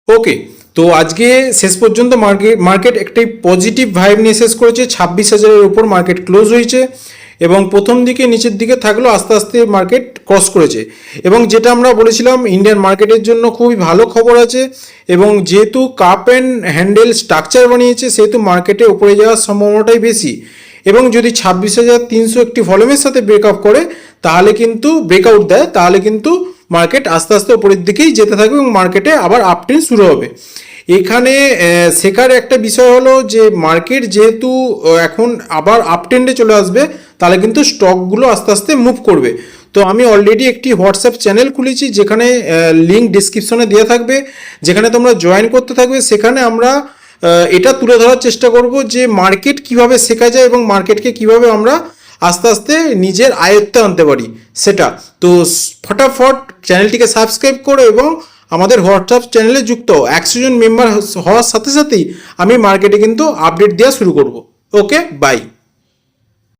ওকে, তো আজকে শেষ পর্যন্ত মার্কেট একটি পজিটিভ ভাইব নিয়ে শেষ করেছে। 26,000-এর উপর মার্কেট ক্লোজ হয়েছে এবং প্রথম দিকে নিচের দিকে থাকলেও আস্তে আস্তে মার্কেট ক্রস করেছে। এবং যেটা আমরা বলেছিলাম, ইন্ডিয়ান মার্কেটের জন্য খুবই ভালো খবর আছে, এবং যেহেতু কাপ অ্যান্ড হ্যান্ডেল স্ট্রাকচার বানিয়েছে সেহেতু মার্কেটে উপরে যাওয়ার সম্ভাবনাটাই বেশি। এবং যদি 26,300 একটি ভলিউমের সাথে ব্রেকআপ করে তাহলে কিন্তু ব্রেকআউট দেয়, তাহলে কিন্তু মার্কেট আস্তে আস্তে উপরের দিকেই যেতে থাকবে এবং মার্কেটে আবার আপট্রেন্ড শুরু হবে। এখানে শেখার একটা বিষয় হলো যে মার্কেট যেহেতু এখন আবার আপট্রেন্ডে চলে আসবে, তাহলে কিন্তু স্টকগুলো আস্তে আস্তে মুভ করবে। তো আমি অলরেডি একটি হোয়াটসঅ্যাপ চ্যানেল খুলেছি, যেখানে লিঙ্ক ডিসক্রিপশনে দেওয়া থাকবে, যেখানে তোমরা জয়েন করতে থাকবে। সেখানে আমরা এটা তুলে ধরার চেষ্টা করব যে মার্কেট কিভাবে শেখা যায় এবং মার্কেটকে কিভাবে আমরা আস্তে আস্তে নিজের আয়ত্তে আনতে পারি সেটা। তো ফটাফট চ্যানেলটিকে সাবস্ক্রাইব করো এবং আমাদের হোয়াটসঅ্যাপ চ্যানেলে যুক্ত 100 জন মেম্বার হওয়ার সাথে সাথেই আমি মার্কেটে কিন্তু আপডেট দেওয়া শুরু করব। ওকে, বাই।